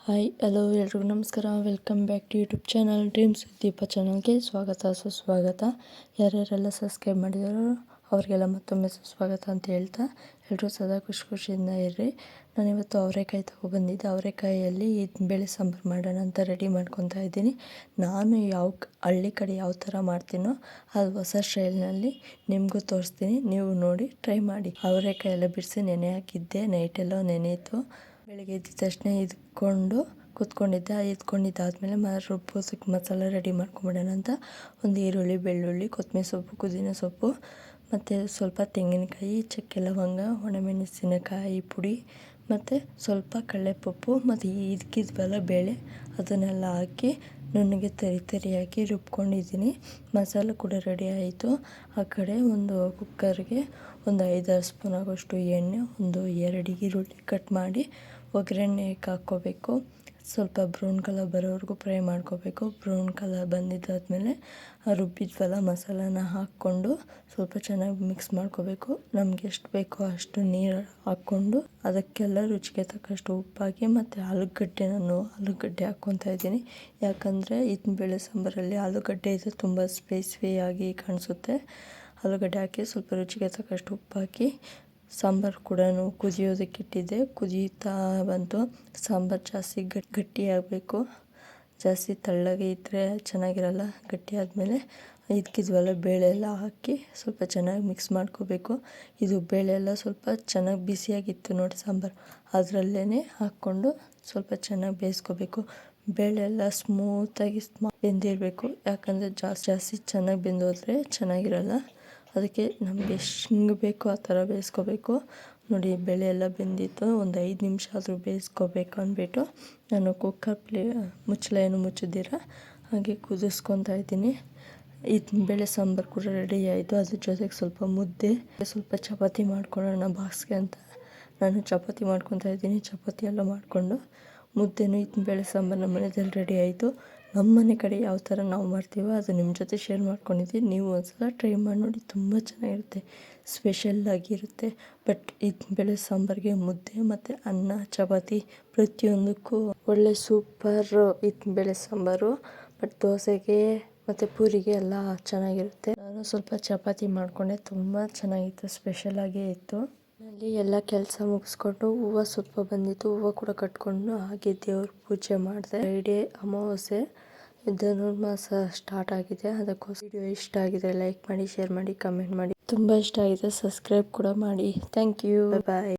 Hi hello ಎಲ್ರಿಗೂ ನಮಸ್ಕಾರ. Welcome back to YouTube channel dreams with Deepa ಚಾನಲ್ಗೆ ಸ್ವಾಗತ ಸುಸ್ವಾಗತ. ಯಾರ್ಯಾರೆಲ್ಲ ಸಬ್ಸ್ಕ್ರೈಬ್ ಮಾಡಿದಾರೋ ಅವರಿಗೆಲ್ಲ ಮತ್ತೊಮ್ಮೆ ಸುಸ್ವಾಗತ ಅಂತ ಹೇಳ್ತಾ ಎಲ್ಲರೂ ಸದಾ ಖುಷಿಯಿಂದ ಇರ್ರಿ. ನಾನಿವತ್ತು ಅವರೆಕಾಯಿ ತೊಗೊಬಂದಿದ್ದೆ. ಅವರೆಕಾಯಲ್ಲಿ ಬೇಳೆ ಸಾಂಬಾರು ಮಾಡೋಣ ಅಂತ ರೆಡಿ ಮಾಡ್ಕೊತಾ ಇದ್ದೀನಿ. ನಾನು ಹಳ್ಳಿ ಕಡೆ ಯಾವ ಥರ ಮಾಡ್ತೀನೋ ಅದು ಹೊಸ ಸ್ಟೈಲ್ನಲ್ಲಿ ನಿಮಗೂ ತೋರಿಸ್ತೀನಿ. ನೀವು ನೋಡಿ ಟ್ರೈ ಮಾಡಿ. ಅವರೆಕಾಯಿ ಎಲ್ಲ ಬಿಡಿಸಿ ನೆನೆ ಹಾಕಿದ್ದೆ. ನೈಟೆಲ್ಲ ನೆನೆಯಿತು. ಬೆಳಗ್ಗೆ ಎದ್ದ ತಕ್ಷಣ ಕೂತ್ಕೊಂಡಿದ್ದೆ. ಎದ್ಕೊಂಡಿದ್ದಾದಮೇಲೆ ರುಬ್ಬೋದಕ್ಕೆ ಮಸಾಲ ರೆಡಿ ಮಾಡ್ಕೊಂಬಿಡೋಣ ಅಂತ ಒಂದು ಈರುಳ್ಳಿ, ಬೆಳ್ಳುಳ್ಳಿ, ಕೊತ್ತಂಬರಿ ಸೊಪ್ಪು, ಪುದೀನ ಸೊಪ್ಪು ಮತ್ತು ಸ್ವಲ್ಪ ತೆಂಗಿನಕಾಯಿ, ಚಕ್ಕೆ, ಲವಂಗ, ಒಣಮೆಣಸಿನಕಾಯಿ ಪುಡಿ ಮತ್ತು ಸ್ವಲ್ಪ ಕಡಲೆಪಪ್ಪು ಮತ್ತು ಇದಕ್ಕಿದ್ವಲ್ಲ ಬೇಳೆ ಅದನ್ನೆಲ್ಲ ಹಾಕಿ ನುಣ್ಣಗೆ ತರಿಯಾಗಿ ರುಬ್ಕೊಂಡಿದ್ದೀನಿ. ಮಸಾಲೆ ಕೂಡ ರೆಡಿ ಆಯಿತು. ಆ ಕಡೆ ಒಂದು ಕುಕ್ಕರ್ಗೆ ಒಂದು 5-6 ಸ್ಪೂನ್ ಆಗೋಷ್ಟು ಎಣ್ಣೆ, ಒಂದು 2 ಈರುಳ್ಳಿ ಕಟ್ ಮಾಡಿ ಒಗ್ಗರಣೆಗೆ ಹಾಕ್ಕೋಬೇಕು. ಸ್ವಲ್ಪ ಬ್ರೌನ್ ಕಲರ್ ಬರೋವರೆಗೂ ಫ್ರೈ ಮಾಡ್ಕೋಬೇಕು. ಬ್ರೌನ್ ಕಲರ್ ಬಂದಿದ್ದಾದಮೇಲೆ ರುಬ್ಬಿದ್ವಲ್ಲ ಮಸಾಲಾನ ಹಾಕ್ಕೊಂಡು ಸ್ವಲ್ಪ ಚೆನ್ನಾಗಿ ಮಿಕ್ಸ್ ಮಾಡ್ಕೋಬೇಕು. ನಮ್ಗೆ ಎಷ್ಟು ಬೇಕೋ ಅಷ್ಟು ನೀರು ಹಾಕ್ಕೊಂಡು ಅದಕ್ಕೆಲ್ಲ ರುಚಿಗೆ ತಕ್ಕಷ್ಟು ಉಪ್ಪಾಕಿ ಮತ್ತು ಆಲೂಗಡ್ಡೆ ಹಾಕ್ಕೊತಾ ಇದ್ದೀನಿ. ಯಾಕಂದರೆ ಇದನ್ನ ಬೇಳೆ ಸಾಂಬಾರಲ್ಲಿ ಆಲೂಗಡ್ಡೆ ಇದು ತುಂಬ ಸ್ಪೈಸಿಯಾಗಿ ಕಾಣಿಸುತ್ತೆ. ಆಲೂಗಡ್ಡೆ ಹಾಕಿ ಸ್ವಲ್ಪ ರುಚಿಗೆ ತಕ್ಕಷ್ಟು ಉಪ್ಪಾಕಿ ಸಾಂಬಾರು ಕೂಡ ಕುದಿಯೋದಕ್ಕೆ ಇಟ್ಟಿದ್ದೆ. ಕುದೀತಾ ಬಂತು. ಸಾಂಬಾರು ಜಾಸ್ತಿ ಗಟ್ಟಿಯಾಗಬೇಕು. ಜಾಸ್ತಿ ತೆಳ್ಳಗೆ ಇದ್ದರೆ ಚೆನ್ನಾಗಿರಲ್ಲ. ಗಟ್ಟಿ ಆದಮೇಲೆ ಇದಕ್ಕಿದ್ವಲ್ಲ ಬೇಳೆ ಎಲ್ಲ ಹಾಕಿ ಸ್ವಲ್ಪ ಚೆನ್ನಾಗಿ ಮಿಕ್ಸ್ ಮಾಡ್ಕೋಬೇಕು. ಇದು ಬೇಳೆ ಎಲ್ಲ ಸ್ವಲ್ಪ ಚೆನ್ನಾಗಿ ಬಿಸಿಯಾಗಿತ್ತು ನೋಡಿ ಸಾಂಬಾರು. ಅದರಲ್ಲೇ ಹಾಕ್ಕೊಂಡು ಸ್ವಲ್ಪ ಚೆನ್ನಾಗಿ ಬೇಯಿಸ್ಕೋಬೇಕು. ಬೇಳೆ ಎಲ್ಲ ಸ್ಮೂತಾಗಿ ಬೆಂದಿರಬೇಕು. ಯಾಕಂದರೆ ಜಾಸ್ತಿ ಚೆನ್ನಾಗಿ ಬೆಂದೋದ್ರೆ ಚೆನ್ನಾಗಿರಲ್ಲ. ಅದಕ್ಕೆ ನಮಗೆ ಎಷ್ಟು ಹಿಂಗೆ ಬೇಕೋ ಆ ಥರ ಬೇಯಿಸ್ಕೋಬೇಕು. ನೋಡಿ ಬೇಳೆ ಎಲ್ಲ ಬೆಂದಿತ್ತು. ಒಂದು 5 ನಿಮಿಷ ಆದರೂ ಬೇಯಿಸ್ಕೋಬೇಕು ಅಂದ್ಬಿಟ್ಟು ನಾನು ಕುಕ್ಕರ್ ಮುಚ್ಚಳ ಮುಚ್ಚಿದ್ದೀರ ಹಾಗೆ ಕುದಿಸ್ಕೊತಾ ಇದ್ದೀನಿ. ಇದು ಬೇಳೆ ಸಾಂಬಾರು ಕೂಡ ರೆಡಿ ಆಯಿತು. ಅದ್ರ ಜೊತೆಗೆ ಸ್ವಲ್ಪ ಮುದ್ದೆ, ಸ್ವಲ್ಪ ಚಪಾತಿ ಮಾಡ್ಕೊಳ್ಳೋಣ ಬಾಕ್ಸ್ಗೆ ಅಂತ ನಾನು ಚಪಾತಿ ಮಾಡ್ಕೊತಾ ಇದ್ದೀನಿ. ಚಪಾತಿ ಎಲ್ಲ ಮಾಡಿಕೊಂಡು ಮುದ್ದೆನೂ ಇದನ್ನ ಬೇಳೆ ಸಾಂಬಾರು ನಮ್ಮ ಮನೆಯಲ್ಲಿ ರೆಡಿ ಆಯಿತು. ನಮ್ಮ ಮನೆ ಕಡೆ ಯಾವ ಥರ ನಾವು ಮಾಡ್ತೀವೋ ಅದು ನಿಮ್ಮ ಜೊತೆ ಶೇರ್ ಮಾಡ್ಕೊಂಡಿದ್ದೀನಿ. ನೀವು ಒಂದ್ಸಲ ಟ್ರೈ ಮಾಡಿ ನೋಡಿ, ತುಂಬ ಚೆನ್ನಾಗಿರುತ್ತೆ, ಸ್ಪೆಷಲ್ಲಾಗಿರುತ್ತೆ. ಬಟ್ ಇದು ಬೇಳೆ ಸಾಂಬಾರಿಗೆ ಮುದ್ದೆ ಮತ್ತು ಅನ್ನ, ಚಪಾತಿ ಪ್ರತಿಯೊಂದಕ್ಕೂ ಒಳ್ಳೆ ಸೂಪರ್ ಇದು ಬೇಳೆ ಸಾಂಬಾರು. ಬಟ್ ದೋಸೆಗೆ ಮತ್ತು ಪೂರಿಗೆ ಎಲ್ಲ ಚೆನ್ನಾಗಿರುತ್ತೆ. ನಾನು ಸ್ವಲ್ಪ ಚಪಾತಿ ಮಾಡಿಕೊಂಡೆ, ತುಂಬ ಚೆನ್ನಾಗಿತ್ತು, ಸ್ಪೆಷಲಾಗೇ ಇತ್ತು. ಅಲ್ಲಿ ಎಲ್ಲ ಕೆಲಸ ಮುಗಿಸ್ಕೊಂಡು ಹೂವು ಸ್ವಲ್ಪ ಬಂದಿತ್ತು. ಹೂವು ಕೂಡ ಕಟ್ಕೊಂಡು ಹಾಗೆ ದೇವ್ರ ಪೂಜೆ ಮಾಡಿದೆ. ಫ್ರೈಡೇ ಅಮಾವಾಸ್ಯೆ, ಧನುರ್ಮಾಸ ಸ್ಟಾರ್ಟ್ ಆಗಿದೆ. ಅದಕ್ಕೋಸ್ಕರ ವಿಡಿಯೋ ಇಷ್ಟ ಆಗಿದೆ ಲೈಕ್ ಮಾಡಿ, ಶೇರ್ ಮಾಡಿ, ಕಮೆಂಟ್ ಮಾಡಿ. ತುಂಬ ಇಷ್ಟ ಆಗಿದೆ ಸಬ್ಸ್ಕ್ರೈಬ್ ಕೂಡ ಮಾಡಿ. Thank you, bye.